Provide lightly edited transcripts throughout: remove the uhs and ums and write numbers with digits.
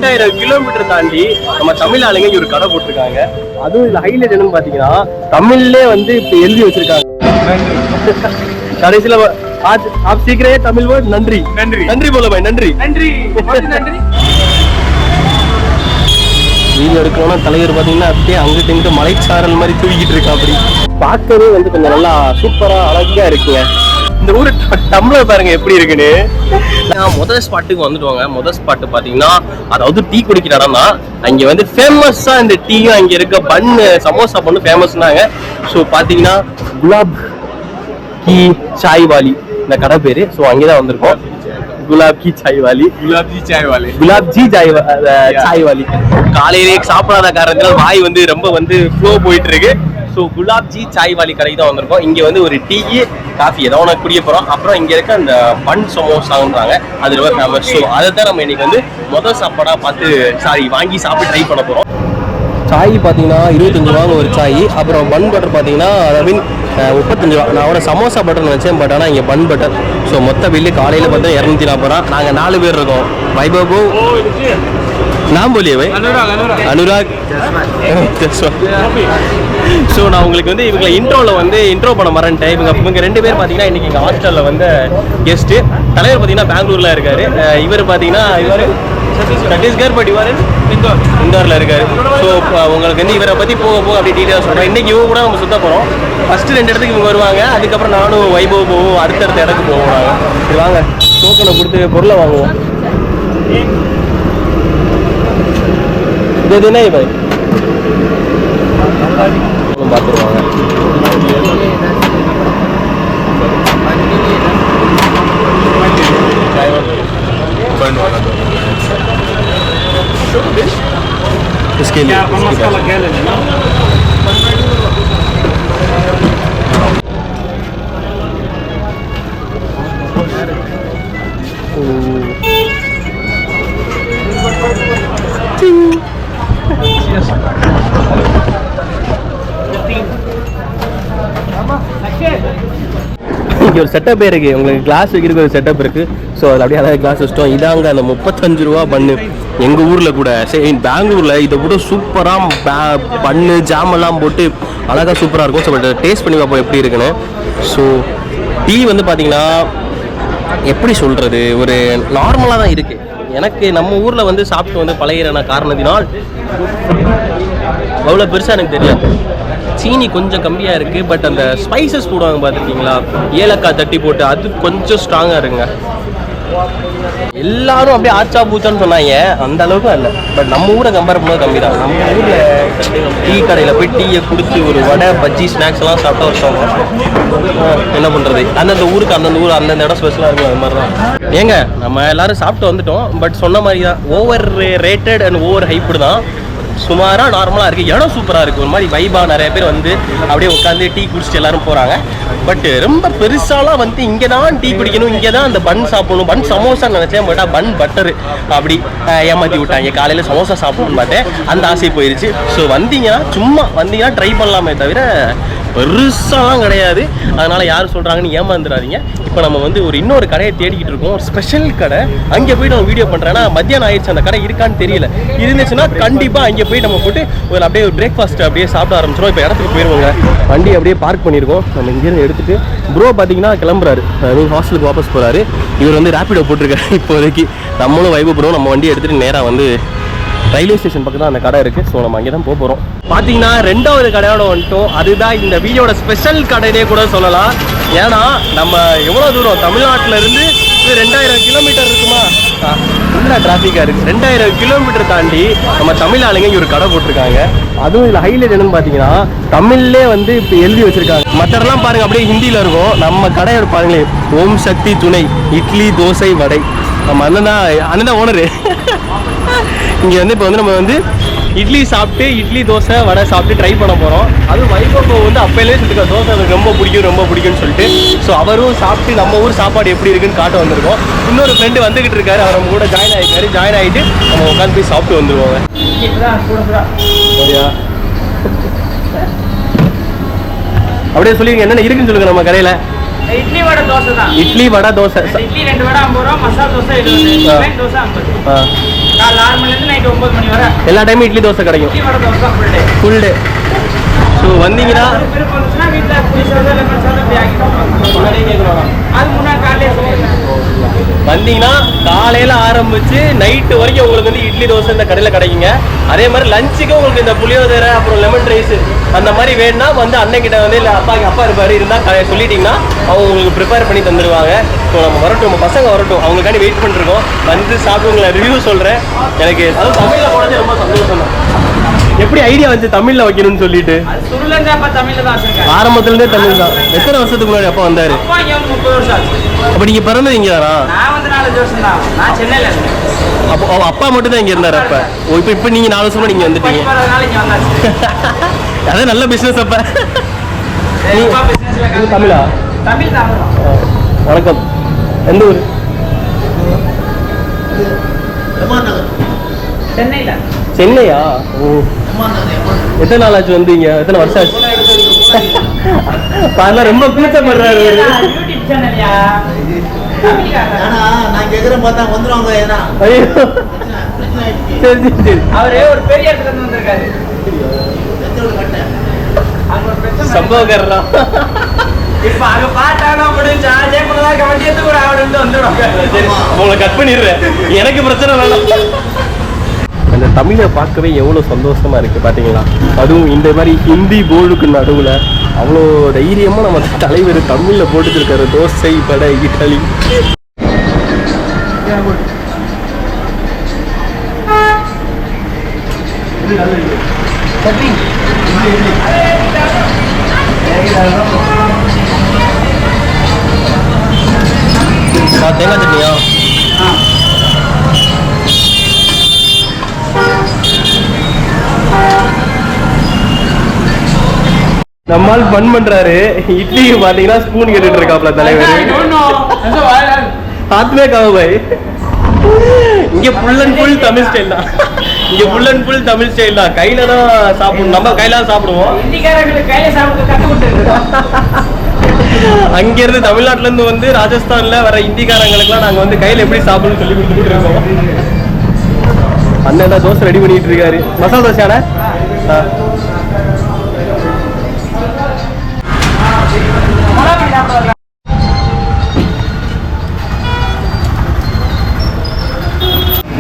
2000 kilometre தாண்டி நம்ம தமிழ் ஆளுங்க ஒரு கடை போட்டிருக்காங்க. அதுவும் இதுல ஹைலைட் என்னன்னு பாத்தீங்கன்னா தமிழ்லே வந்து இப்ப எழுதி வச்சிருக்காங்க. கடைசியில आप सीख रहे हैं तमिल वर्ड नंद्री नंद्री नंद्री बोलो भाई नंद्री नंद्री नंद्री வீடியோ எடுக்கணும்னா தலைவர் பாத்தீங்கன்னா அப்படியே அங்கிட்டு இங்கிட்டு மலைச்சாரல் மாதிரி தூக்கிட்டு இருக்கா. அப்படி பார்க்கவே வந்து கொஞ்சம் நல்லா சூப்பரா அழகா இருக்குங்க. இந்த ஊரு டம்ளர் பாருங்க எப்படி இருக்குன்னு. முதல் ஸ்பாட்டுக்கு வந்துடுவாங்க. முதல் ஸ்பாட்டு பாத்தீங்கன்னா அதாவது டீ குடிக்கிற இடம் தான். அங்க வந்து ஃபேமஸா இந்த டீயும் அங்க இருக்க பன்னு சமோசா பண்ணு ஃபேமஸ்னாங்க. ஸோ பாத்தீங்கன்னா குலாப் கி சாய் வாலி இந்த கடை பேரு. ஸோ அங்கேதான் வந்திருக்கோம். गुलाब की चाय वाली गुलाब जी चाय वाली காலையிலே சாப்பிடாத காரணத்தினால வாய் வந்து ரொம்ப வந்து ஃப்ளோ போயிட்டு இருக்கு. ஸோ குலாப் ஜி சாய் வாலி கடைக்கு தான் வந்திருக்கோம். இங்க வந்து ஒரு டீ காஃபி ஏதோ ஒன்று குடிக்க போறோம். அப்புறம் இங்க இருக்க அந்த பன் சமோசான்றாங்க அது ரொம்ப ஃபேமஸ். ஸோ அதை தான் நம்ம இன்னைக்கு வந்து முதல் சாப்பாடா பார்த்து வாங்கி சாப்பிட்டு ட்ரை பண்ண போறோம். சாய் பார்த்தீங்கன்னா 25 ரூபாங்க ஒரு சாய். அப்புறம் பன் பட்டர் பார்த்தீங்கன்னா ஐ மீன் 35 ரூபா. நான் அவட சமோசா பட்டர்னு வச்சேன். பட் ஆனால் இங்கே பன் பட்டர். ஸோ மொத்த பில்லு காலையில் பார்த்தா 240 ரூபா. நாங்கள் 4 பேர் இருக்கோம். வைபவ் நான் போலியே வை அனுராக். ஸோ நான் உங்களுக்கு வந்து இவங்களை இன்ட்ரோ பண்ண மறந்துட்டேன். இவங்க 2 பேர் பார்த்தீங்கன்னா இன்னைக்கு எங்கள் ஹாஸ்டலில் வந்து கெஸ்ட்டு. தலைவர் பார்த்தீங்கன்னா பெங்களூரில் இருக்காரு. இவர் பார்த்தீங்கன்னா சத்தீஸ்கர் பட் இவர் இந்தோரில் இருக்காரு. ஸோ உங்களுக்கு வந்து இவரை பற்றி போக அப்படி டீட்டெயிலாக சொல்கிறேன். இன்றைக்கி இவங்க கூட நம்ம சுத்த போகிறோம். ஃபஸ்ட்டு 2 இடத்துக்கு இவங்க வருவாங்க. அதுக்கப்புறம் நானும் வைபவ் போவோம். அடுத்தடுத்த இடத்துக்கு போவாங்க. சரி வாங்க டோக்கனை கொடுத்து பொருளை வாங்குவோம். இது என்ன பாய் பார்த்துருவாங்க. इसके लिए मसाला क्या लेना இங்கே ஒரு செட்டப் இருக்குது. உங்களுக்கு கிளாஸ் வைக்கிறதுக்கு ஒரு செட்டப் இருக்குது. ஸோ அது அப்படியே அழகாக கிளாஸ் வச்சிட்டோம். இதாங்க அந்த 35 ரூபா பண்ணு. எங்கள் ஊரில் கூட சரி பெங்களூரில் இதை கூட சூப்பராக பண்ணு ஜாமெல்லாம் போட்டு அழகாக சூப்பராக இருக்கும். ஸோ பட் டேஸ்ட் பண்ணி பார்ப்போம் எப்படி இருக்குன்னு. ஸோ டீ வந்து பார்த்தீங்கன்னா எப்படி சொல்கிறது ஒரு நார்மலாக தான் இருக்குது. எனக்கு நம்ம ஊரில் வந்து சாப்பிட்டு வந்து பழகிற காரணத்தினால் அவ்வளோ பெருசாக எனக்கு தெரியாது. சீனி கொஞ்சம் கம்மியாக இருக்குது. பட் அந்த ஸ்பைசஸ் போடுவாங்க பார்த்துருக்கீங்களா, ஏலக்காய் தட்டி போட்டு அது கொஞ்சம் ஸ்ட்ராங்காக இருக்குங்க. எல்லாரும் அப்படியே ஆச்சா பூச்சான்னு சொன்னாங்க. அந்த அளவுக்கு இல்லை. பட் நம்ம ஊரை கம்பேர் பண்ணும்போது கம்மி தான். நம்ம ஊரில் டீ கடையில் போய் டீயை கொடுத்து ஒரு வடை பஜ்ஜி ஸ்நாக்ஸ் எல்லாம் சாப்பிட்டா வருஷம் என்ன பண்ணுறது. அந்தந்த ஊருக்கு அந்தந்த ஊர் அந்தந்த இடம் ஸ்பெஷலாக இருக்கும். அது மாதிரி தான் ஏங்க நம்ம எல்லாரும் சாப்பிட்டு வந்துட்டோம். பட் சொன்ன மாதிரி தான் over rated and over hyped தான். சுமாராக நார்மலாக இருக்குது. இடம் சூப்பராக இருக்குது. ஒரு மாதிரி வைபாக நிறைய பேர் வந்து அப்படியே உட்காந்து டீ குடிச்சிட்டு எல்லாரும் போகிறாங்க. பட் ரொம்ப பெருசாலாம் வந்து இங்கே தான் டீ குடிக்கணும், இங்கே தான் அந்த பன் சாப்பிடணும். பன் சமோசான்னு நினச்சேன். பட் பன் பட்டரு அப்படி ஏமாற்றி விட்டாங்க. காலையில் சமோசா சாப்பிடணும்னு பார்த்தேன். அந்த ஆசை போயிடுச்சு. ஸோ வந்தீங்கன்னா ட்ரை பண்ணலாமே தவிர பெருசாலாம் கிடையாது. அதனால் யார் சொல்கிறாங்கன்னு ஏமாந்துடாதீங்க. இப்போ நம்ம வந்து இன்னொரு கடையை தேடிக்கிட்டு இருக்கோம். ஒரு ஸ்பெஷல் கடை. அங்கே போய்ட்டு நம்ம வீடியோ பண்ணுறேன்னா மத்தியானம் ஆயிடுச்சு. அந்த கடை இருக்கான்னு தெரியல. இருந்துச்சுன்னா கண்டிப்பாக அங்கே போய் நம்ம போட்டு அப்படியே ஒரு பிரேக்ஃபாஸ்ட் அப்படியே சாப்பிட ஆரம்பிச்சிடும். இப்போ இடத்துக்கு போயிடுவோங்க. வண்டி அப்படியே பார்க் பண்ணியிருக்கோம். நம்ம இங்கேருந்து எடுத்துகிட்டு ப்ரோ பார்த்தீங்கன்னா கிளம்புறாரு. ஹாஸ்டலுக்கு வாபஸ் போகிறாரு. இவர் வந்து ரேப்பிடோ போட்டிருக்காரு. இப்போதைக்கு நம்மளும் வைபவ் ப்ரோ நம்ம வண்டி எடுத்துகிட்டு நேராக வந்து ரயில்வே ஸ்டேஷன் பக்கம் தான் அந்த கடை இருக்குது. ஸோ நம்ம அங்கே தான் போகிறோம். பார்த்தீங்கன்னா 2வது கடையோட வந்துட்டோம். அதுதான் இந்த வீடியோட ஸ்பெஷல் கடையிலே கூட சொல்லலாம். ஏன்னா நம்ம எவ்வளோ தூரம் தமிழ்நாட்டிலேருந்து 2000 கிலோமீட்டர் இருக்குமா, ஃபுல்லாக டிராஃபிக்காக இருக்குது. 2000 கிலோமீட்டர் தாண்டி நம்ம தமிழ் ஆளுங்க ஒரு கடை போட்டிருக்காங்க. அதுவும் இதில் ஹைலைட் என்னன்னு பார்த்தீங்கன்னா தமிழ்லே வந்து இப்போ எழுதி வச்சுருக்காங்க. மற்றெல்லாம் பாருங்கள் அப்படியே ஹிந்தியில் இருக்கும். நம்ம கடையோட பாருங்களேன், ஓம் சக்தி துணை இட்லி தோசை வடை. நம்ம அண்ணன் ஓனரு. இங்கே வந்து இப்போ வந்து நம்ம வந்து இட்லி சாப்பிட்டு இட்லி தோசை வடை சாப்பிட்டு ட்ரை பண்ண போகிறோம். அதுவும் வைபவ் வந்து அப்போலே சொல்லிட்டு தோசை எனக்கு ரொம்ப பிடிக்கும்னு சொல்லிட்டு. ஸோ அவரும் சாப்பிட்டு நம்ம ஊர் சாப்பாடு எப்படி இருக்குன்னு காட்ட வந்திருக்கோம். இன்னொரு ஃப்ரெண்டு வந்துக்கிட்டு இருக்காரு. அவர் நம்ம கூட ஜாயின் ஆகிட்டு நம்ம உட்காந்து போய் சாப்பிட்டு வந்துடுவோங்க. சரியா அப்படியே சொல்லிடுங்க என்னென்ன இருக்குன்னு சொல்லுங்க நம்ம கடையில். இட்லி வடை தோசை தான். இட்லி வடை தோசை. இட்லி 2 வடை 50 ரூபா, மசாலா தோசை 70, தோசை 50. காலைல 6 மணிலேருந்து நைட்டு 9 மணி வரை எல்லா டைமும் இட்லி தோசை கிடைக்கும். Idli vada dosa full day. So வந்தீங்கன்னா விருப்பம் வந்துச்சுன்னா வீட்டில் புளி சாதம் லெமன் சாதம் அப்படி ஆகிட்டோம். முன்னாடியே கேட்கணும். அது முன்னாடி காலையிலே சொல்லுவேன். வந்தீங்கன்னா காலையில் ஆரம்பிச்சு நைட்டு வரைக்கும் உங்களுக்கு வந்து இட்லி தோசை இந்த கடையில் கிடைக்குங்க. அதே மாதிரி லஞ்சுக்கு உங்களுக்கு இந்த புளியோதரை அப்புறம் லெமன் ரைஸ் அந்த மாதிரி வேணும்னா வந்து அண்ணன்கிட்ட வந்து இல்லை அப்பா இருப்பார் இருந்தால் சொல்லிட்டீங்கன்னா அவங்க உங்களுக்கு ப்ரிப்பேர் பண்ணி தந்துடுவாங்க. ஸோ நம்ம வரட்டும், நம்ம பசங்க வரட்டும், அவங்களுக்காண்டி வெயிட் பண்ணிருக்கோம். வந்து சாப்பிட்டு உங்களை ரிவ்யூ சொல்கிறேன். எனக்கு அதுவும் தமிழில் போனது ரொம்ப சந்தோஷம் தான். எப்படி ஐடியா வந்து தமிழ்ல வைக்கணும்னு சொல்லிட்டு? ஆரம்பத்துல இருந்தே தமிழ் தான். எத்தனை வருஷத்துக்கு முன்னாடி அப்பா வந்தாரு? 30 வருஷம் ஆச்சு. அப்ப நீங்க பிறந்தது இங்க தானா? நான் வந்து 4 வருஷம் தான். நான் சென்னையில இருக்கேன். அப்போ அப்பா மட்டும் தான் இங்க இருந்தாரு அப்ப. இப்ப நீங்க 4 வருஷமா நீங்க வந்துட்டீங்க. அதான் நல்ல பிசினஸ் அப்ப. தமிழா? தமிழ் தான். வணக்கம். எந்த ஊர்? சென்னையில. சென்னையா? ஓ, எத்தனை நாள் ஆச்சு வந்தீங்க? எத்தனை வருஷம் ஆச்சு? அதெல்லாம் ரொம்ப கூச்சப்படுறாரு. யூடியூப் சேனல்யா. நான் கேக்குறேன் பார்த்தா வந்துருவாங்க. ஏன்னா சரி சரி. அவரே ஒரு பெரிய இடத்துல இருந்து வந்திருக்காரு. சம்பவக்காரரா? இப்ப அங்க பாட்டானா முடிஞ்சா ஜெயக்குமார் கவனியத்து கூட அவரு வந்துடுவாங்க. சரி, உங்களை கட் பண்ணிடுறேன். எனக்கு பிரச்சனை வேணாம். அந்த தமிழை பார்க்கவே எவ்வளோ சந்தோஷமா இருக்கு பார்த்தீங்களா? அதுவும் இந்த மாதிரி ஹிந்தி போர்டுக்கு நடுவில் அவ்வளோ தைரியமாக நம்ம தலைவர் தமிழில் போட்டுருக்காரு. தோசை வடை இட்லி. தேங்காய் சட்னியா? நம்மால் பன் பண்றாரு. இட்லி பாத்தீங்கன்னா ஸ்பூன் கேட்டுட்டு இருக்காப்ல தலைவர். ஆத்மே காவாய். இங்க full and full Tamil style தான். இங்க full and full Tamil style தான். கையில தான் சாப்பிடணும். நம்ம கையில தான் சாப்பிடுவோம். இந்திக்காரங்களுக்கு கையில சாப்பிட்டு கத்து கொடுத்துருக்கு. அங்க இருந்து தமிழ்நாட்டுல இருந்து வந்து ராஜஸ்தான்ல வர இந்திக்காரங்களுக்குலாம் நாங்க வந்து கையில எப்படி சாப்பிடணும்னு சொல்லி கொடுத்துட்டு இருக்கோம். அண்ணன் தான் தோசை ரெடி பண்ணிட்டு இருக்காரு. மசாலா தோசையானே?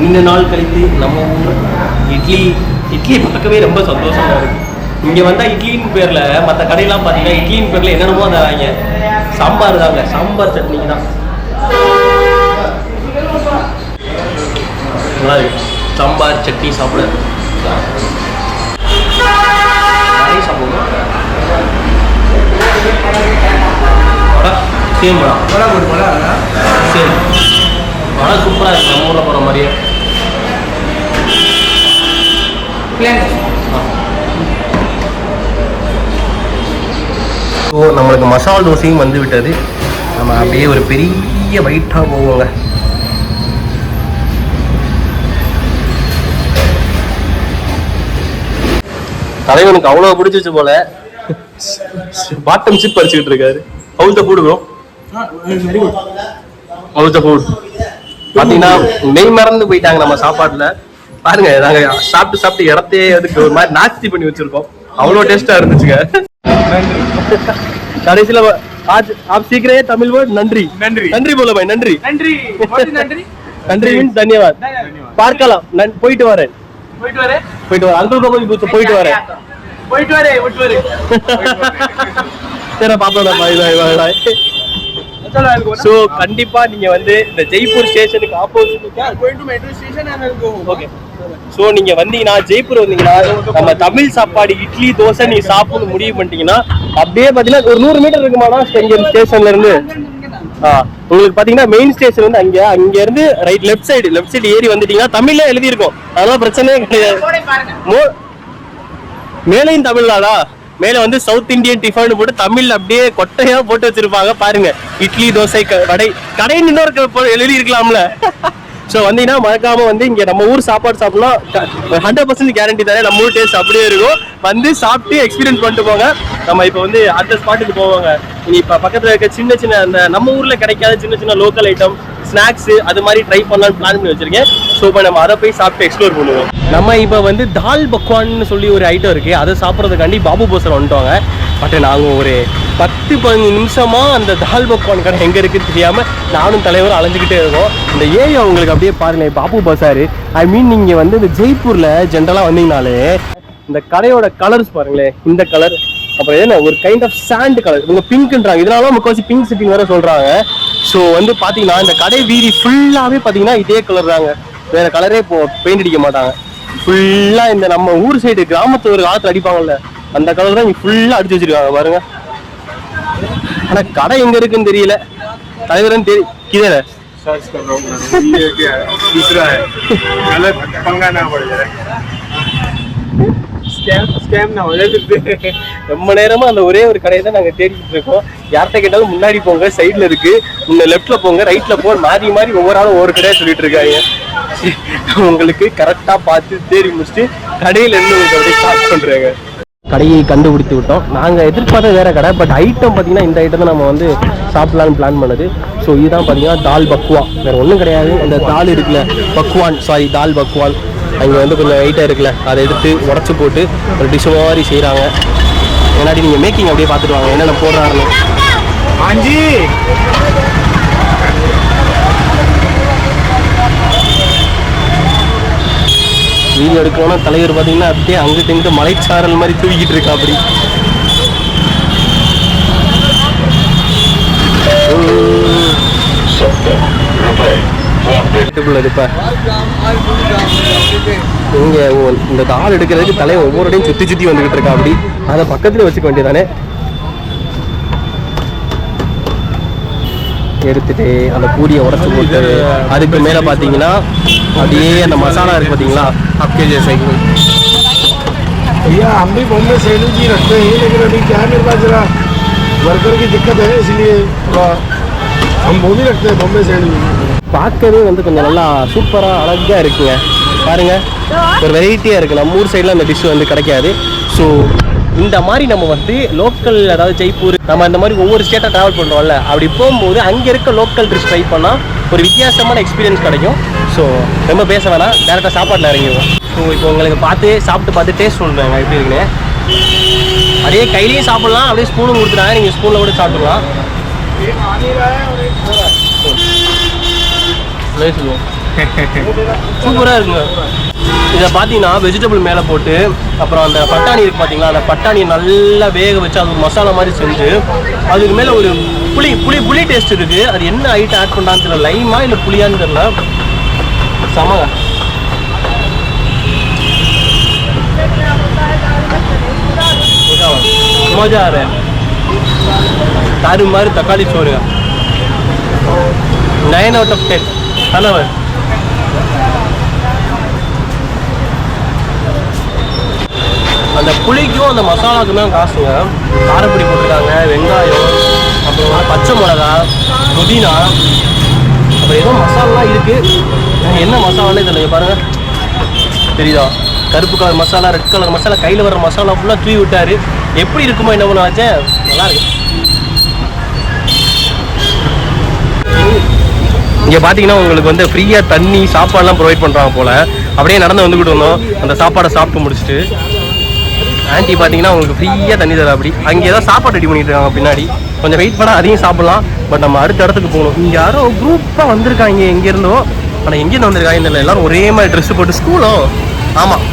இந்த நாள் கழித்து நம்ம ஊர் இட்லி பார்க்கவே ரொம்ப சந்தோஷமா இருக்கு. இங்க வந்தா இட்லின்னு பேர்ல மற்ற கடையெல்லாம் பாத்தீங்கன்னா இட்லின்னு பேர்ல என்னென்னமோ தராங்க. சாம்பார் தாங்க, சாம்பார் சட்னி தான். நல்லா இருக்கு சாம்பார் சட்னி சாப்பிட. சாப்பிடுவோம். சேம் சரி, ஆனால் சூப்பராக இருக்கு. நம்ம ஊரில் போகிற மாதிரியே. ஸோ நம்மளுக்கு மசால் தோசையும் வந்து விட்டது. நம்ம அப்படியே ஒரு பெரிய வயிட்டாக போவோங்க. தலைவனுக்கு அவ்வளோ பிடிச்சிச்சு போல. பாட்டம் சிப் அடிச்சுக்கிட்டு இருக்காரு. அவுத்த ஃபுட் ப்ரோ. அவுத்த ஃபுட் பாத்தீங்கன்னா மெய் மறந்து போயிட்டாங்க நம்ம சாப்பாட்டுல. பாருங்க, நாங்க சாப்பிட்டு இடத்தையே அதுக்கு ஒரு மாதிரி நாஸ்தி பண்ணி வச்சிருக்கோம். அவ்வளோ டேஸ்டா இருந்துச்சுங்க. கடைசியில आप सीख रहे हैं तमिल वर्ड नंद्री. नंद्री बोलो भाई. नंद्री நன்றி நன்றி नंद्री मीन्स धन्यवाद. பார்க்கலாம். போயிட்டு வரேன். अंकल को भी போயிட்டு வரேன். சரி பாப்பா. பாய் பாய் பாய் பாய். ஸோ கண்டிப்பா நீங்க வந்து இந்த ஜெய்ப்பூர் ஸ்டேஷனுக்கு ஆப்போசிட் ஓகே. ஸோ நீங்க வந்தீங்கன்னா ஜெய்ப்பூர் வந்தீங்கன்னா நம்ம தமிழ் சாப்பாடு இட்லி தோசை நீ சாப்பிடணும் முடிவு பண்ணிட்டீங்கன்னா அப்படியே பாத்தீங்கன்னா ஒரு 100 மீட்டர் இருக்குமாடா இங்க ஸ்டேஷன்ல இருந்து. உங்களுக்கு பாத்தீங்கன்னா மெயின் ஸ்டேஷன் வந்து அங்க இருந்து லெஃப்ட் சைடு ஏறி வந்துட்டீங்கன்னா தமிழ்ல எழுதி இருக்கும். அதெல்லாம் பிரச்சனையே கிடையாது. மேலையும் தமிழ்நாடா? மேல வந்து சவுத் இந்தியன் டிஃபன் போட்டு தமிழ் அப்படியே கொட்டையா போட்டு வச்சிருப்பாங்க. பாருங்க, இட்லி தோசை வடை கடைன்னு இன்னொரு எழுதி இருக்கலாம்ல. ஸோ வந்தீங்கன்னா மறக்காம வந்து இங்க நம்ம ஊர் சாப்பாடு சாப்பிடலாம். 100% கேரண்டி தானே. நம்ம ஊர் டேஸ்ட் அப்படியே இருக்கும். வந்து சாப்பிட்டு எக்ஸ்பீரியன்ஸ் பண்ணிட்டு போங்க. நம்ம இப்போ வந்து அடுத்த ஸ்பாட்டுக்கு போவாங்க. இனி இப்போ பக்கத்துல இருக்க சின்ன அந்த நம்ம ஊர்ல கிடைக்காத சின்ன லோக்கல் ஐட்டம் ஸ்நாக்ஸ் அது மாதிரி ட்ரை பண்ணலாம்னு பிளான் பண்ணி வச்சிருக்கேன். ஸோ இப்போ நம்ம அதை போய் சாப்பிட்டு எக்ஸ்ப்ளோர் பண்ணுவோம். நம்ம இப்போ வந்து தால் பக்வான்னு சொல்லி ஒரு ஐட்டம் இருக்குது, அதை சாப்பிட்றதுக்காண்டி பாபு போஸில் வந்துட்டோங்க. பட் நாங்கள் ஒரு 10-15 நிமிஷமாக அந்த தால் பக்வான் கடை எங்கே இருக்குன்னு தெரியாமல் நானும் தலைவரும் அலைஞ்சிக்கிட்டே இருக்கோம். இந்த ஏரியா உங்களுக்கு அப்படியே பாருங்களேன், பாபு பசார். ஐ மீன் நீங்கள் வந்து இந்த ஜெய்ப்பூரில் ஜென்ரலாக வந்தீங்கனாலே இந்த கடையோட கலர்ஸ் பாருங்களேன், இந்த கலர், அப்புறம் என்ன ஒரு கைண்ட் ஆஃப் சாண்ட் கலர், இவங்க பிங்க்ன்றாங்க, இதனால முக்கால்வாசி பிங்க் சிட்டிங் வேற சொல்கிறாங்க. ஸோ வந்து பார்த்தீங்கன்னா இந்த கடை வீதி ஃபுல்லாகவே பார்த்தீங்கன்னா இதே கலர் தாங்க, வேறு கலரே இப்போ பெயிண்ட் அடிக்க மாட்டாங்க. ஃபுல்லாக இந்த நம்ம ஊர் சைடு கிராமத்து ஒரு காலத்தில் அடிப்பாங்கல்ல அந்த கலர் தான் இங்கே ஃபுல்லாக அடிச்சு வச்சிருக்காங்க பாருங்க. ஆனால் கடை எங்கே இருக்குன்னு தெரியல, தலைவரன்னு கீழே ரொம்ப நேரமா அந்த ஒரே ஒரு கடையை தான் நாங்க தேடிட்டு இருக்கோம். யார்கிட்ட கேட்டாலும் முன்னாடி போங்க, சைட்ல இருக்கு, முன்ன லெஃப்ட்ல போங்க, ரைட்ல போ, மாறி மாறி ஒவ்வொரு ஆளும் ஒவ்வொரு கடையா சொல்லிட்டு இருக்காங்க. உங்களுக்கு கரெக்டா பார்த்து தேடி முடிச்சுட்டு கடையில இருந்து உங்களுக்கு அப்படியே ஸ்டார்ட் பண்றாங்க. கடையை கண்டுபிடித்து விட்டோம். நாங்கள் எதிர்பார்த்த வேற கடை, பட் ஐட்டம் பார்த்தீங்கன்னா இந்த ஐட்டம் தான் நம்ம வந்து சாப்பிடலான்னு பிளான் பண்ணது. ஸோ இதுதான் பார்த்தீங்கன்னா தால் பக்வா, வேறு ஒன்றும் கிடையாது. அந்த தால் இருக்குல்ல பக்வான், சாரி தால் பக்வான், அங்கே வந்து கொஞ்சம் ஐட்டம் இருக்குல்ல அதை எடுத்து உடச்சி போட்டு ஒரு டிஷ் மாதிரி செய்கிறாங்க. முன்னாடி நீங்கள் மேக்கிங் அப்படியே பார்த்துட்டு வாங்க என்னென்ன போடுறாருன்னு. ஆஞ்சி வீடியோ எடுக்கணும்னா தலைவர் பார்த்தீங்கன்னா அப்படியே அங்கிட்டு இங்கிட்டு மலைச்சாரல் மாதிரி தூக்கிட்டு இருக்கா. அப்படி இப்போ இங்கே இந்த தாள் எடுக்கிறதுக்கு தலைவர் ஒவ்வொருடையும் சுற்றி சுற்றி வந்துகிட்டு இருக்கா. அப்படி அதை பக்கத்துல வச்சுக்க வேண்டியதானே. எடுத்துட்டு அந்த பூரியை உடச்சு போட்டு அதுக்கு மேலே பார்த்தீங்கன்னா அப்படியே அந்த மசாலா இருக்கு பார்த்தீங்களா, आपके जैसे ही भैया हम भी बॉम्बे सैंडविच ही रखते हैं, लेकिन अभी क्या है मेरे पास जरा वर्कर की दिक्कत है, इसलिए थोड़ा हम वो भी रखते हैं बॉम्बे सैंडविच. பார்க்கவே வந்து கொஞ்சம் நல்லா சூப்பராக அழகாக இருக்குங்க பாருங்க, ஒரு வெரைட்டியாக இருக்குது. நம்ம ஊர் சைடில் அந்த டிஷ் வந்து கிடைக்காது. ஸோ இந்த மாதிரி நம்ம வந்து லோக்கல், அதாவது ஜெய்ப்பூர், நம்ம இந்த மாதிரி ஒவ்வொரு ஸ்டேட்டாக ட்ராவல் பண்ணுறோம்ல, அப்படி போகும்போது அங்கே இருக்க லோக்கல் டிஷ் ட்ரை பண்ணால் ஒரு வித்தியாசமான எக்ஸ்பீரியன்ஸ் கிடைக்கும். ஸோ ரொம்ப பேச வேணாம், டேரெக்டாக சாப்பாட்டில் இறங்கிடுவோம். ஸோ இப்போ உங்களுக்கு சாப்பிட்டு பார்த்து டேஸ்ட் சொல்கிறாங்க எப்படி இருக்குன்னு. அப்படியே கையிலையும் சாப்பிட்லாம், அப்படியே ஸ்பூனும் கொடுத்துட்டாங்க, நீங்கள் ஸ்பூனில் கூட சாப்பிட்லாம். சூப்பராக இருக்குங்க. இதை பார்த்தீங்கன்னா வெஜிடபிள் மேலே போட்டு, அப்புறம் அந்த பட்டாணி இருக்குது பார்த்தீங்களா, அந்த பட்டாணியை நல்லா வேக வச்சு அது ஒரு மசாலா மாதிரி செஞ்சு அதுக்கு மேலே ஒரு புளி டேஸ்ட் இருக்குது. அது என்ன ஐட்டம் ஆட் பண்ணான்னு தெரியல, லைமா இல்லை புளியான்னு தெரியல. சமங்க மஜா ஆறு தாரு மாதிரி தக்காளி சோறு 9 out of 10 தலைவர். அந்த புளிக்கும் அந்த மசாலாவுக்கு தான் காசுங்க. காரப்பொடி போட்டிருக்காங்க, வெங்காயம், அப்புறம் பச்சை மிளகா, புதினா, அப்புறம் ஏதோ மசாலாலாம் இருக்குது. என்ன மசாலானே தெரியல பாருங்க, தெரியுதா? கருப்பு colour masala, red colour masala, கையில் வர்ற மசாலா ஃபுல்லாக தூவி விட்டார். எப்படி இருக்குமோ என்ன பண்ண வச்சேன், நல்லா இருக்கு. இங்கே பார்த்தீங்கன்னா உங்களுக்கு வந்து ஃப்ரீயாக தண்ணி சாப்பாடுலாம் ப்ரொவைட் பண்ணுறாங்க போல். அப்படியே நடந்து வந்துக்கிட்டு வந்தோம், அந்த சாப்பாடை சாப்பிட்டு முடிச்சுட்டு ஆன்ட்டி பார்த்தீங்கன்னா உங்களுக்கு ஃப்ரீயாக தண்ணி தர. அப்படி அங்கே ஏதாவது சாப்பாடு ரெடி பண்ணிட்டு இருக்காங்க பின்னாடி, கொஞ்சம் வெயிட் பண்ணால் அதையும் சாப்பிட்லாம். பட் நம்ம அடுத்த இடத்துக்கு போகணும். இங்கே யாரோ குரூப்பாக வந்திருக்காங்க எங்கேருந்தோ, ஆனால் எங்கேருந்து வந்திருக்காங்க இல்லை, எல்லோரும் ஒரே மாதிரி ட்ரெஸ்ஸு போட்டு. ஸ்கூலோ, ஆமாம்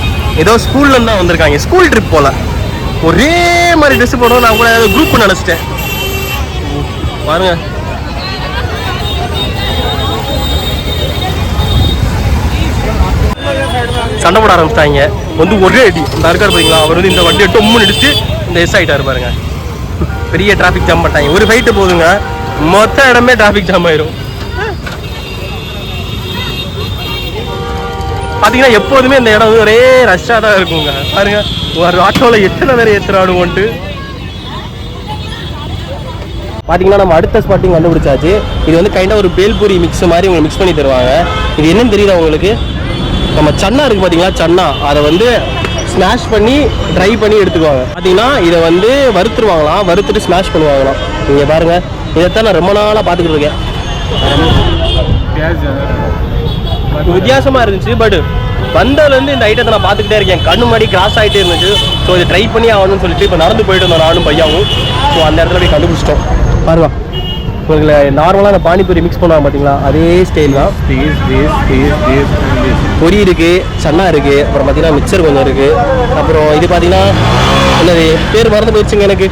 ஏதோ ஸ்கூல்லேருந்து தான் வந்திருக்காங்க, ஸ்கூல் ட்ரிப் போல். ஒரே மாதிரி ட்ரெஸ்ஸு போடணும். நான் கூட ஏதோ குரூப் நினச்சிட்டேன் பாருங்க. சண்டை போட ஆரம்பிச்சிட்டாங்க வந்து ஒரே அடி. இந்த இருக்கார் பார்த்தீங்களா, அவர் வந்து இந்த வண்டியை டொம்முன்னு இடிச்சு இந்த எஸ் ஆகிட்டாரு பாருங்க. பெரிய டிராஃபிக் ஜாம் பண்ணிட்டாங்க. ஒரு ஃபைட்டு போதுங்க, மொத்த இடமே டிராஃபிக் ஜாம் ஆயிரும். பார்த்தீங்கன்னா எப்போதுமே இந்த இடம் வந்து ஒரே ரஷ்ஷாக தான் இருக்குங்க. பாருங்க, ஒரு ஆட்டோவில் எத்தனை பேர் ஏற்றுறாடுவோன்ட்டு. பார்த்தீங்கன்னா நம்ம அடுத்த ஸ்பாட்டிங் கண்டுபிடிச்சாச்சு. இது வந்து கைண்டாக ஒரு பேல்பூரி மிக்ஸ் மாதிரி உங்களுக்கு மிக்ஸ் பண்ணி தருவாங்க. இது என்னன்னு தெரியல உங்களுக்கு, நம்ம சன்னா இருக்குது பார்த்தீங்களா, சன்னா அதை வந்து ஸ்மாஷ் பண்ணி ட்ரை பண்ணி எடுத்துக்குவாங்க. பார்த்தீங்கன்னா இதை வந்து வறுத்துருவாங்களாம், வறுத்துட்டு ஸ்மாஷ் பண்ணுவாங்களாம். நீங்கள் பாருங்கள், இதைத்தான் நான் ரொம்ப நாளாக பார்த்துக்கிட்டு இருக்கேன். வித்தியாசமாக இருந்துச்சு. பட் வந்ததுலேருந்து இந்த ஐட்டத்தை நான் பார்த்துக்கிட்டே இருக்கேன், கண்ணு முன்னாடி கிராஸ் ஆகிட்டே இருந்துச்சு. ஸோ இதை ட்ரை பண்ணி ஆகணும்னு சொல்லிட்டு இப்போ நடந்து போயிட்டு இருந்தோம் நானும் பையாவும். ஸோ அந்த இடத்துல போய் கண்டுபிடிச்சிட்டோம். பாருங்க, உங்களுக்கு நார்மலாக அந்த பானிபூரி மிக்ஸ் பண்ணுவாங்க பார்த்தீங்களா, அதே ஸ்டைல் தான். பொரி இருக்குது, சன்னா இருக்குது, அப்புறம் பார்த்தீங்கன்னா மிக்சர் கொஞ்சம் இருக்குது, அப்புறம் இது பார்த்தீங்கன்னா என்னது பேர் மறந்து போயிடுச்சுங்க எனக்கு.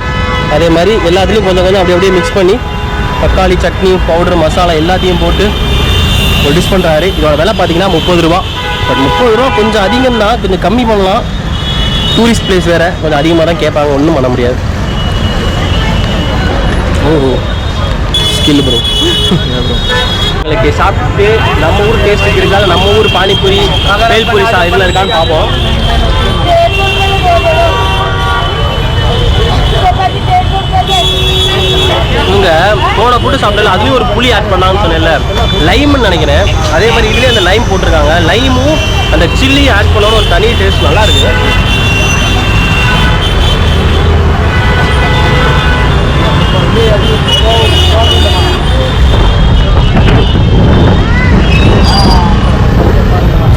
அதே மாதிரி எல்லாத்துலேயும் கொஞ்சம் கொஞ்சம் அப்படியே மிக்ஸ் பண்ணி தக்காளி சட்னி பவுடர் மசாலா எல்லாத்தையும் போட்டு ஒரு டிஷ் பண்ணுறாரு. இதோட விலை பார்த்தீங்கன்னா 30 ரூபா. பட் 30 ரூபா கொஞ்சம் அதிகம் தான், கொஞ்சம் கம்மி பண்ணலாம். டூரிஸ்ட் பிளேஸ் வேறு, கொஞ்சம் அதிகமாக தான் கேட்பாங்க, ஒன்றும் பண்ண முடியாது. ஓஹோ ஸ்கில் ப்ரோ. உங்களுக்கு சாப்பிட்டு நம்ம ஊர் டேஸ்ட்டுக்கு இருக்காது, நம்ம ஊர் பானிபூரி பேல்பூரி இதில் இருக்கான்னு பார்ப்போம். இவங்க போன ஃபுட்டு சாப்பிடல, அதுலேயும் ஒரு புளி ஆட் பண்ணாங்கன்னு சொன்னேன்ல, லைம்னு நினைக்கிறேன். அதே மாதிரி இதுலேயே அந்த லைம் போட்டிருக்காங்க. லைமும் அந்த சில்லியும் ஆட் பண்ணோன்னு ஒரு தனி டேஸ்ட் நல்லா இருக்குது.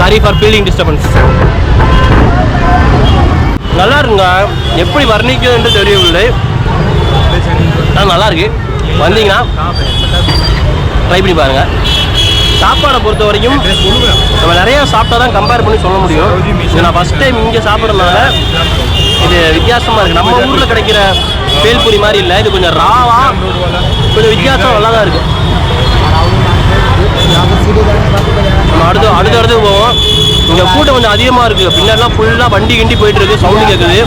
Sorry for feeling disturbance. நல்லா இருக்குங்க, எப்படி வர்ணிக்குதுன்னு தெரியவில்லை, ஆனால் நல்லா இருக்கு. வந்தீங்கன்னா ட்ரை பண்ணி பாருங்க. சாப்பாடை பொறுத்த வரைக்கும் நம்ம நிறைய சாப்பிட்டா தான் கம்பேர் பண்ணி சொல்ல முடியும். இது நான் ஃபஸ்ட் டைம் இங்கே சாப்பிட்றதுனால இது வித்தியாசமாக இருக்குது. நம்ம ஊரில் கிடைக்கிற பேல்பூரி மாதிரி இல்லை, இது கொஞ்சம் ராவா, கொஞ்சம் வித்தியாசம் நல்லா தான் இருக்குது. நம்ம அடுத்து போவோம். இங்கே கூட்டம் கொஞ்சம் அதிகமாக இருக்குது, பின்னாடிலாம் ஃபுல்லாக வண்டி கிண்டி போயிட்டு இருக்கு, சவுண்டு கேட்குது.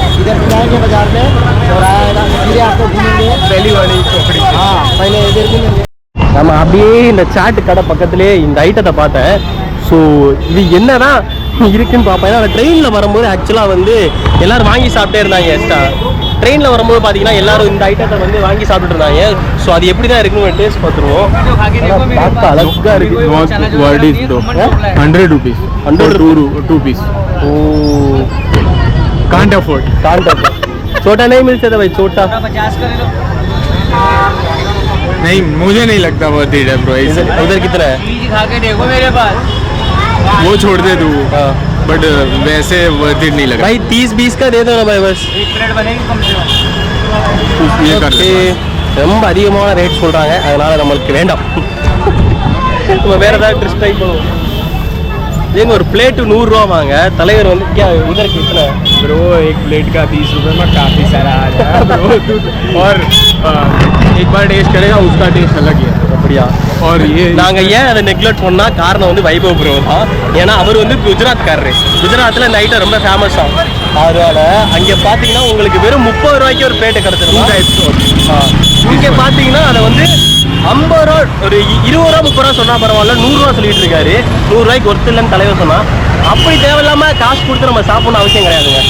நம்ம அப்படியே இந்த சாட்டு கடை பக்கத்துலேயே இந்த ஐட்டத்தை பார்த்தேன். ஸோ இது என்னதான் இருக்குன்னு பார்ப்பேன். ஏன்னா ட்ரெயினில் வரும்போது ஆக்சுவலாக வந்து எல்லோரும் வாங்கி சாப்பிட்டே இருந்தாங்க. எக்ஸ்ட்ரா ட்ரெயினில் வரும்போது பார்த்தீங்கன்னா எல்லாரும் இந்த ஐட்டத்தை வந்து வாங்கி சாப்பிட்டு இருந்தாங்க. ஸோ அது எப்படி தான் இருக்குன்னு டேஸ்ட் பார்த்துருவோம். பார்க்க அழகாக இருக்குது. 100 rupees. 2 piece. O Can't afford. छोटा नहीं मिल सकता भाई, छोटा? नहीं, मुझे नहीं लगता वर्थ इट है ब्रो. उधर कितना है? खा के देखो मेरे पास, वो छोड़ दे तू, हाँ बट वैसे वर्थ इट नहीं लग रहा. भाई 30-20 का दे दो ना भाई बस. एक प्लेट बनेगी कम से कम. ये कर ले. ரொம்ப அதிகமான ரேட் சொல்கிறாங்க, அதனால் நம்மளுக்கு வேண்டாம். நம்ம வேறு ஏதாவது ட்ரெஸ் ட்ரை பண்ணுவோம். ஏங்க ஒரு प्लेट 100 ரூபா வாங்க. தலைவர் வந்து क्या उधर कितना ब्रो? एक प्लेट का 20 रुपए में काफी सारा आ जाएगा ब्रो. और एक बार टेस्ट करेगा उसका टेस्ट अलग ही है. அப்படியா? और ये நாங்கள் ஏன் அதை நெக்லெக்ட் பண்ணால் காரணம் வந்து வைபவ் ப்ரோ தான். ஏன்னா அவர் வந்து குஜராத்காரரு. குஜராத்தில் இந்த ஐட்டம் ரொம்ப ஃபேமஸ் ஆகும். அதனால அங்கே பார்த்தீங்கன்னா உங்களுக்கு வெறும் 30 ரூபாய்க்கு ஒரு பிளேட்டு கிடச்சிருக்கும். இங்கே பார்த்தீங்கன்னா அதை வந்து 50 ரூபா, ஒரு 20 ரூபா 30 ரூபா சொன்னால் பரவாயில்ல, 100 ரூபா சொல்லிட்டு இருக்காரு. 100 ரூபாய்க்கு ஒருத்தர் இல்லைன்னு தலைவர் சொன்னால் அப்படி தேவையில்லாமல் காசு கொடுத்து நம்ம சாப்பிடணும் அவசியம் கிடையாதுங்க.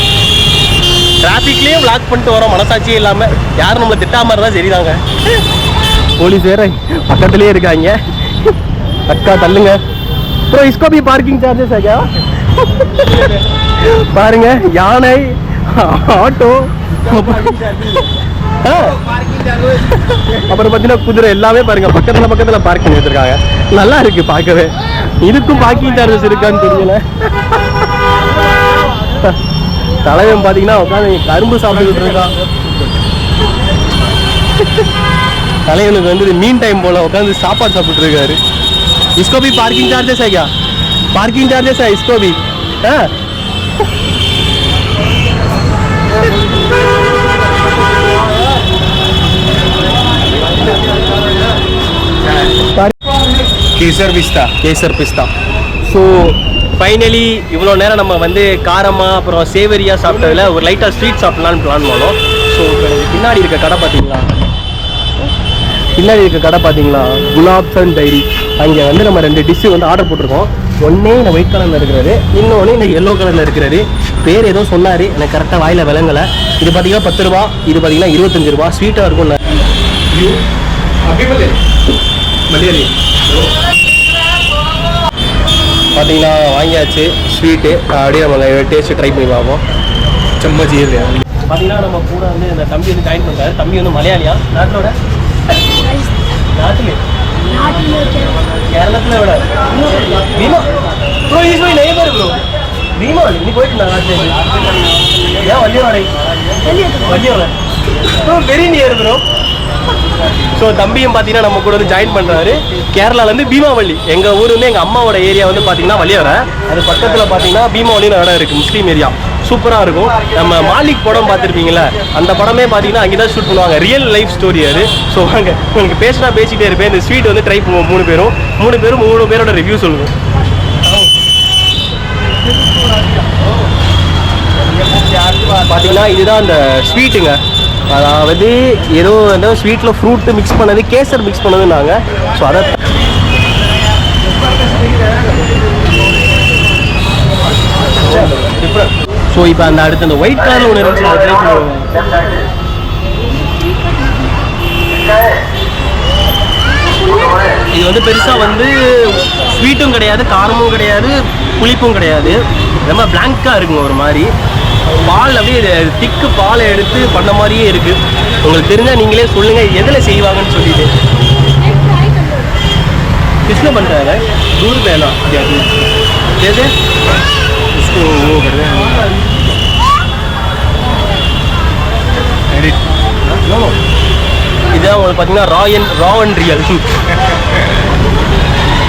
டிராஃபிக்லேயே பிளாக் பண்ணிட்டு வரோம், மனசாட்சியே இல்லாமல். யாரும் நம்மளை திட்டாமல் இருந்தால் சரிதாங்க. போலீஸ் வேற பக்கத்துலேயே இருக்காங்க. அக்கா தள்ளுங்க ப்ரோ. इसको भी पार्किंग चार्जेस है क्या? பாருங்க, யானை, ஆட்டோ, அப்புறம் பார்த்தீங்கன்னா குதிரை எல்லாமே பாருங்க பக்கத்தில் பார்க்கிங் வச்சிருக்காங்க. நல்லா இருக்கு பார்க்கவே. இதுக்கும் பார்க்கிங் சார்ஜஸ் இருக்கான்னு தெரியல. தலைவன் பார்த்தீங்கன்னா உட்காந்து கரும்பு சாப்பிட்டுக்கிட்டு இருக்கான். தலைவனுக்கு வந்து மீன் டைம் போல உட்காந்து சாப்பாடு சாப்பிட்டு இருக்காரு. इसको भी पार्किंग चार्जेस है क्या? पार्किंग चार्जेस है इसको भी? हाँ கேசர் பிஸ்தா. ஸோ ஃபைனலி இவ்வளோ நேரம் நம்ம வந்து காரமாக அப்புறம் சேவரியாக சாப்பிட்டதில் ஒரு லைட்டாக ஸ்வீட் சாப்பிட்லான்னு பிளான் பண்ணோம். ஸோ பின்னாடி இருக்க கடை பார்த்தீங்களா, குலாப்ஸ் அண்ட் டைரி. அங்கே வந்து நம்ம 2 டிஷ்ஷு வந்து ஆர்டர் போட்டிருக்கோம். ஒன்றே இந்த ஒயிட் கலரில் இருக்கிறது, இன்னொன்று இந்த எல்லோ கலரில் இருக்கிறது. பேர் ஏதோ சொன்னார், எனக்கு கரெக்டாக வாயில் விளங்கலை. இது பார்த்தீங்கன்னா 10 ரூபா, இது பார்த்தீங்கன்னா 25 ரூபா. ஸ்வீட்டாக இருக்கும்ல. பார்த்தீங்கன்னா வாங்கியாச்சு ஸ்வீட்டு. அப்படியே நம்ம டேஸ்ட்டு ட்ரை பண்ணி பார்ப்போம். சம்மச்சி பார்த்தீங்கன்னா நம்ம கூட வந்து இந்த தம்பி வந்து ஜாயின் பண்ணுறாரு. தம்பி வந்து மலையாளியா? நாட்டில் கேரளத்துல விட Bheema bro is my neighbour bro Bheema நீ போயிட்டு இருந்தா ஏன் வள்ளியோட வள்ளியோட bro very near bro. So தம்பியும் பார்த்தீங்கன்னா நம்ம கூட வந்து ஜாயின் பண்ணுறாரு. கேரளாலேருந்து பீமாவள்ளி, எங்கள் ஊர் வந்து எங்கள் அம்மாவோட ஏரியா வந்து பார்த்தீங்கன்னா வள்ளியோரை, அது பக்கத்தில் பார்த்தீங்கன்னா பீமாவள்ளின்னு இடம் இருக்குது, முஸ்லீம் ஏரியா, சூப்பராக இருக்கும். நம்ம மாலிக் படம் பார்த்துருப்பீங்களா, அந்த படமே பார்த்தீங்கன்னா அங்கே தான் ஷூட் பண்ணுவாங்க, ரியல் லைஃப் ஸ்டோரி அது. ஸோ வாங்க உங்களுக்கு பேசிட்டே இருப்பேன். இந்த ஸ்வீட் வந்து ட்ரை பண்ணுவோம். மூணு பேரோட ரிவ்யூ சொல்லுவோம். பார்த்தீங்கன்னா இதுதான் அந்த ஸ்வீட்டுங்க, அதாவது ஏதோ வந்து ஸ்வீட்டில் ஃப்ரூட்டு மிக்ஸ் பண்ணது, கேசர் மிக்ஸ் பண்ணதுன்னாங்க. ஸோ அதை ஸோ இப்போ அந்த அடுத்து அந்த ஒயிட் கலரில் ஒன்று இருந்துச்சு, அதை ட்ரை பண்ணுவோம். இது வந்து பெருசாக வந்து ஸ்வீட்டும் கிடையாது, காரமும் கிடையாது, புளிப்பும் கிடையாது, ரொம்ப பிளாங்காக இருக்குங்க. ஒரு மாதிரி பால் அப்படியே திக்கு பாலை எடுத்து பண்ண மாதிரியே இருக்குது. உங்களுக்கு தெரிஞ்சால் நீங்களே சொல்லுங்கள் எதில் செய்வாங்கன்னு சொல்லிட்டு. किसने बनता है दूध में ना जैसे इसको वो करते हैं एडिट இதான் உங்களுக்கு பார்த்தீங்கன்னா ரா அண்ட் ரியல்.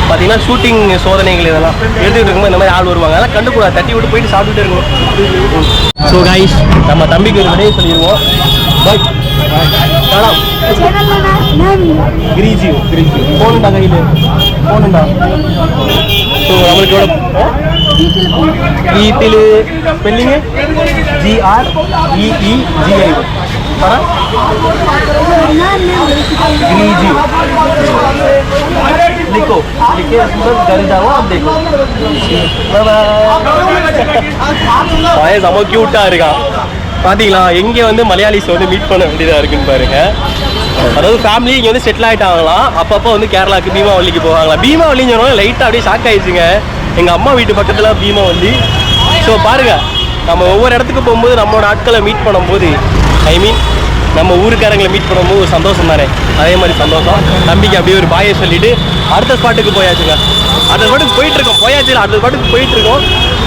பார்த்தீங்கன்னா ஷூட்டிங் சோதனைகள் இதெல்லாம் எடுத்துக்கிட்டு இருக்கும்போது இந்த மாதிரி ஆள் வருவாங்க, அதெல்லாம் கண்டுக்கூடாது, தட்டி விட்டு போயிட்டு சாப்பிட்டுட்டு இருக்கணும். ஸோ கைஸ் நம்ம தம்பிக்கு ஒரு விடையை சொல்லிடுவோம். பாய் കാണാം ഗ്രീജിയോ ഫോണുണ്ടാ കയ്യിൽ ഫോണുണ്ടാ. സോ നമ്മൾക്ക് ഇവിടെ വീട്ടിൽ സ്പെല്ലിങ് GREEGI പറ ഗ്രീജിയോ लिखो लिखे घर जाओ आप देखो. செம கியூட்டா இருக்கான் பார்த்தீங்களா. எங்கே வந்து மலையாளிஸ் வந்து மீட் பண்ண வேண்டியதாக இருக்குன்னு பாருங்க. அதாவது ஃபேமிலி இங்கே வந்து செட்டில் ஆகிட்டாங்களாம், அப்பப்போ வந்து கேரளாவுக்கு பீமாவல்லிக்கு போவாங்களா. பீமாவல்லின்னு சொன்னாலும் லைட்டாக அப்படியே ஷாக் ஆகிடுச்சுங்க. எங்கள் அம்மா வீட்டு பக்கத்தில் பீமாவல்லி. ஸோ பாருங்கள், நம்ம ஒவ்வொரு இடத்துக்கு போகும்போது நம்மளோட ஆட்களை மீட் பண்ணும்போது, ஐ மீன் நம்ம ஊருக்காரங்களை மீட் பண்ணும்போது ஒரு சந்தோஷம் தானே, அதே மாதிரி சந்தோஷம். தம்பிக்கு அப்படியே ஒரு பாயை சொல்லிவிட்டு அடுத்த ஸ்பாட்டுக்கு போயாச்சுங்க. அடுத்த ஸ்பாட்டுக்கு போயிட்டுருக்கோம், போயாச்சு அடுத்த ஸ்பாட்டுக்கு போயிட்டுருக்கோம்.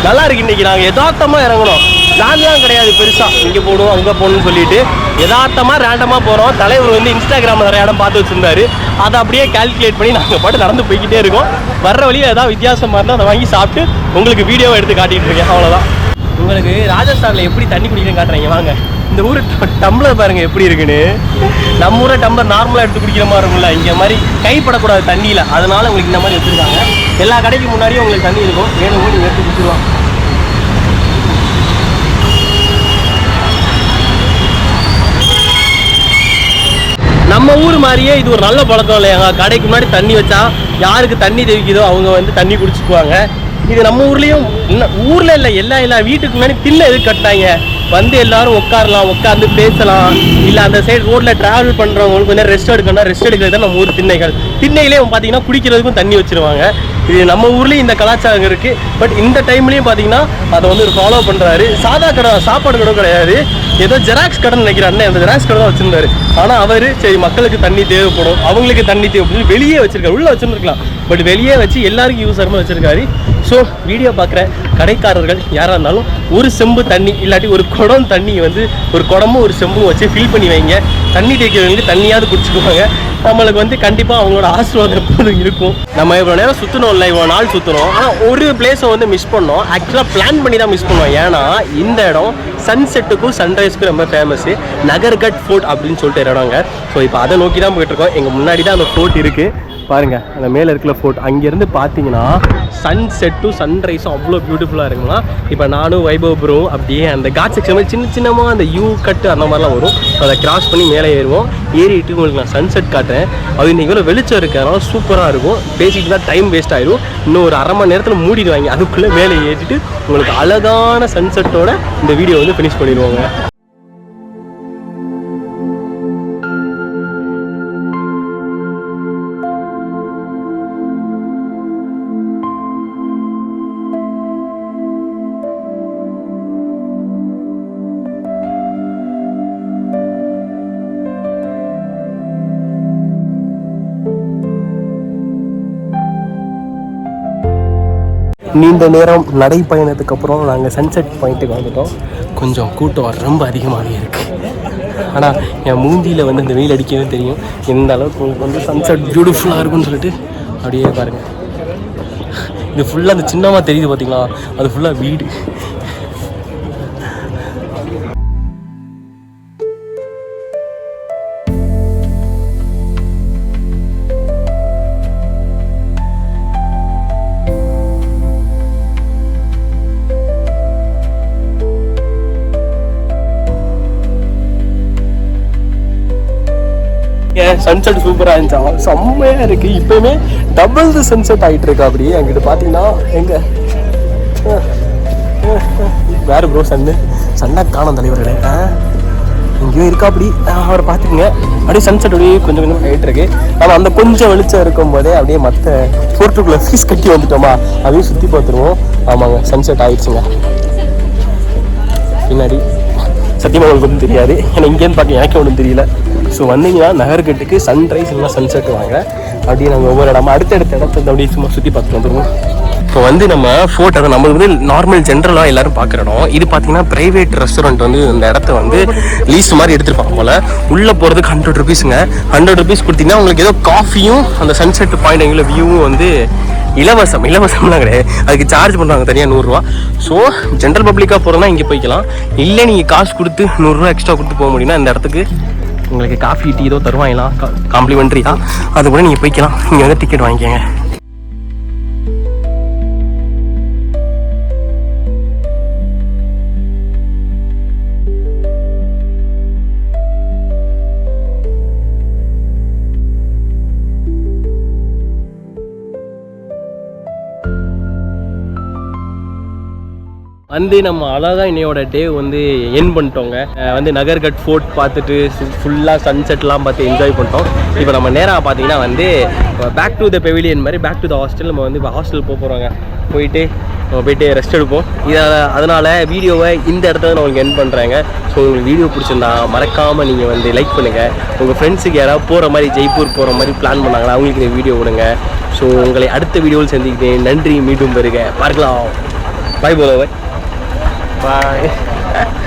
நல்லா இருக்கு. இன்றைக்கி நாங்கள் யதார்த்தமாக இறங்கணும், பிளான்லாம் கிடையாது பெருசாக இங்கே போகணும் அங்கே போகணும்னு சொல்லிட்டு யதார்த்தமாக ரேண்டமாக போகிறோம். தலைவர் வந்து இன்ஸ்டாகிராமில் நிறைய இடம் பார்த்து வச்சுருந்தாரு, அதை அப்படியே கால்குலேட் பண்ணி நாங்கள் பாட்டு நடந்து போய்கிட்டே இருக்கோம். வர்ற வழியில் ஏதாவது வித்தியாசமாக இருந்தால் அதை வாங்கி சாப்பிட்டு உங்களுக்கு வீடியோவை எடுத்து காட்டிகிட்டு இருக்கேன், அவ்வளோதான். உங்களுக்கு ராஜஸ்தானில் எப்படி தண்ணி குடிக்கிறேன்னு காட்டுறீங்க வாங்க. இந்த ஊர் டம்ளர் பாருங்கள் எப்படி இருக்குன்னு. நம்ம ஊரை டம்ளர் நார்மலாக எடுத்து குடிக்கிற மாதிரி இருக்கும்ல, இங்கே மாதிரி கைப்படக்கூடாது தண்ணியில், அதனால் உங்களுக்கு இந்த மாதிரி வச்சுருக்காங்க. எல்லா கடைக்கு முன்னாடியும் உங்களுக்கு தண்ணி இருக்கும், வேணும் நீங்கள் எடுத்து குடிச்சிடுவாங்க. நம்ம ஊர் மாதிரியே இது ஒரு நல்ல பழக்கம் இல்லையாங்க. கடைக்கு முன்னாடி தண்ணி வச்சா யாருக்கு தண்ணி தெவிக்குதோ அவங்க வந்து தண்ணி குடிச்சுக்குவாங்க. இது நம்ம ஊர்லேயும் ஊரில் இல்லை, எல்லா வீட்டுக்கு முன்னாடி திண்ணை எதுக்கு கட்டாங்க, வந்து எல்லாரும் உட்காரலாம், உட்காந்து பேசலாம், இல்லை அந்த சைடு ரோட்டில் ட்ராவல் பண்ணுறவங்களுக்கு கொஞ்சம் ரெஸ்ட் எடுக்கணும், ரெஸ்ட் எடுக்கிறது தான் நம்ம ஊர் திண்ணைகள். திண்ணையிலே பார்த்தீங்கன்னா குடிக்கிறதுக்கும் தண்ணி வச்சுருவாங்க. இது நம்ம ஊர்லேயும் இந்த கலாச்சாரம் இருக்குது. பட் இந்த டைம்லேயும் பார்த்தீங்கன்னா அதை வந்து ஒரு ஃபாலோ பண்ணுறாரு. சாதா கடை, சாப்பாடு கடை கிடையாது, ஏதோ ஜெராக்ஸ் கடைன்னு நினைக்கிறேன் அண்ணன், அந்த ஜெராக்ஸ் கடை தான் வச்சுருந்தாரு. ஆனால் அவர் சரி மக்களுக்கு தண்ணி தேவைப்படும், அவங்களுக்கு தண்ணி தேவைப்படும் வெளியே வச்சுருக்காரு, உள்ளே வச்சுருந்துருக்கலாம், பட் வெளியே வச்சு எல்லாருக்கும் யூஸ் ஆகிற வச்சுருக்காரு. ஸோ வீடியோ பார்க்குற கடைக்காரர்கள் யாராக இருந்தாலும் ஒரு செம்பு தண்ணி இல்லாட்டி ஒரு குடம் தண்ணி வந்து ஒரு குடமும் ஒரு செம்பும் வச்சு ஃபில் பண்ணி வைங்க. தண்ணி தேய்க்கிறவங்களுக்கு தண்ணியாவது குடிச்சுக்குவாங்க. நம்மளுக்கு வந்து கண்டிப்பாக அவங்களோட ஆசீர்வாதம் எப்போதும் இருக்கும். நம்ம இவ்வளோ நேரம் சுற்றணும்ல, இவ்வளோ நாள் சுற்றணும், ஆனால் ஒரு பிளேஸை வந்து மிஸ் பண்ணோம். ஆக்சுவலாக பிளான் பண்ணி தான் மிஸ் பண்ணோம். ஏன்னா இந்த இடம் சன்செட்டுக்கும் சன்ரைஸ்க்கும் ரொம்ப ஃபேமஸ்ஸு. நகர்கட் ஃபோர்ட் அப்படின்னு சொல்லிட்டு இடங்க. ஸோ இப்போ அதை நோக்கி தான் போயிட்டுருக்கோம். எங்கள் முன்னாடி தான் அந்த ஃபோர்ட் இருக்குது பாருங்கள், அந்த மேலே இருக்கிற ஃபோர்ட். அங்கேருந்து பார்த்தீங்கன்னா சன்செட்டும் சன்ரைஸும் அவ்வளோ பியூட்டிஃபுல்லாக இருக்குங்களா. இப்போ நானும் வைபவ் ப்ரோவும் அப்படியே அந்த காட் செக்ஷன் மாதிரி சின்னமாக அந்த யூ கட்டு அந்த மாதிரிலாம் வரும், அதை கிராஸ் பண்ணி மேலே ஏறுவோம். ஏறிட்டு உங்களுக்கு நான் சன்செட் காட்டுறேன். அது இன்றைக்கி இவ்வளோ வெளிச்சம் இருக்குது, அதனால சூப்பராக இருக்கும். பேசிட்டு தான் டைம் வேஸ்ட் ஆகிடும். இன்னும் ஒரு அரை மணி நேரத்தில் மூடிடுவாங்க, அதுக்குள்ளே மேலே ஏற்றிட்டு உங்களுக்கு அழகான சன்செட்டோட இந்த வீடியோ வந்து ஃபினிஷ் பண்ணிடுவாங்க. நீண்ட நேரம் நடைப்பயணத்துக்கு அப்புறம் நாங்கள் சன்செட் பாயிண்ட்டுக்கு வந்துட்டோம். கொஞ்சம் கூட்டம் ரொம்ப அதிகமாகவே இருக்குது. ஆனால் என் மூந்தியில் வந்து இந்த வெயில் அடிக்கவே தெரியும் எந்த அளவுக்கு உங்களுக்கு வந்து சன்செட் பியூட்டிஃபுல்லாக இருக்கும்னு சொல்லிட்டு. அப்படியே பாருங்கள், இது ஃபுல்லாக அந்த சின்னமாக தெரியுது பார்த்தீங்களா, அது ஃபுல்லாக வீடு. சன்செட் சூப்பராக இருந்துச்சா, செம்மையாக இருக்குது. இப்போயுமே டபுள் தி சன்செட் ஆகிட்டு இருக்கு. அப்படியே அங்கிட்டு பார்த்தீங்கன்னா எங்கே வேறு ப்ரோ சண்டை காணும் தலைவர்களே, இங்கேயும் இருக்கா. அப்படி அவரை பார்த்துக்குங்க. அப்படியே சன்செட் அப்படியே கொஞ்சம் கொஞ்சம் ஆகிட்டு இருக்கு. நம்ம அந்த கொஞ்சம் வெளிச்சம் இருக்கும் போதே அப்படியே மற்ற ஃபோர்ட்டுக்குள்ளே ஃபீஸ் கட்டி வந்துட்டோமா, அதையும் சுற்றி பார்த்துருவோம். ஆமாங்க, சன்செட் ஆகிடுச்சுங்க பின்னாடி. சத்தியமாக உங்களுக்கு ஒன்றும் தெரியாது, ஏன்னா இங்கேருந்து பார்க்க எனக்கு ஒன்றும் தெரியல. ஸோ வந்தீங்கன்னா நகர்கட்டுக்கு சன்ரைஸ் இல்லைனா சன்செட் வாங்க. அப்படியே நாங்கள் ஒவ்வொரு இடமா அடுத்தடுத்த இடத்த அப்படியே சும்மா சுற்றி பார்த்துட்டு வந்துடுவோம். இப்போ வந்து நம்ம ஃபோர்ட், அதை நம்ம வந்து நார்மல் ஜென்ரலாக எல்லாரும் பார்க்குற இடம். இது பார்த்தீங்கன்னா ப்ரைவேட் ரெஸ்டாரண்ட் வந்து இந்த இடத்த வந்து லீஸ் மாதிரி எடுத்துருப்பாங்க போல். உள்ளே போகிறதுக்கு 100 ருபீஸுங்க. 100 ருபீஸ் கொடுத்தீங்கன்னா உங்களுக்கு ஏதோ காஃபியும் அந்த சன்செட் பாயிண்ட் எங்களை வியூவும் வந்து இலவசம்லாம் கிடையாது, அதுக்கு சார்ஜ் பண்ணுறாங்க தனியாக 100 ரூபா. ஸோ ஜென்ரல் பப்ளிக்காக போகிறோன்னா இங்கே போய்க்கலாம். இல்லை நீங்கள் காசு கொடுத்து 100 ரூபா எக்ஸ்ட்ரா கொடுத்து போக முடியும்னா இந்த இடத்துக்கு உங்களுக்கு காஃபி டீ ஏதோ தருவாங்களாம் காம்ப்ளிமெண்ட்ரி தான், அது கூட நீங்கள் போய்க்கலாம். இங்கே வந்து டிக்கெட் வாங்கிக்கோங்க. வந்து நம்ம அழகாக இன்னையோட டே வந்து என் பண்ணிட்டோங்க. வந்து நகர்கட் ஃபோர்ட் பார்த்துட்டு ஃபுல்லாக சன்செட்லாம் பார்த்து என்ஜாய் பண்ணிட்டோம். இப்போ நம்ம நேராக பார்த்தீங்கன்னா வந்து பேக் டு த பெவிலியன் மாதிரி பேக் டு த ஹாஸ்டல். நம்ம வந்து இப்போ ஹாஸ்டல் போகிறோங்க. போயிட்டு ரெஸ்ட் எடுப்போம். அதனால் வீடியோவை இந்த இடத்துல நான் உங்களுக்கு என் பண்ணுறேங்க. ஸோ உங்களுக்கு வீடியோ பிடிச்சிருந்தா மறக்காமல் நீங்கள் வந்து லைக் பண்ணுங்கள். உங்கள் ஃப்ரெண்ட்ஸுக்கு யாராவது போகிற மாதிரி ஜெய்ப்பூர் போகிற மாதிரி பிளான் பண்ணாங்களா அவங்களுக்கு இந்த வீடியோ விடுங்க. ஸோ உங்களை அடுத்த வீடியோவில் சந்திக்கிறேன். நன்றி, மீண்டும் வருக, பார்க்கலாம். பாய் போல பாய்.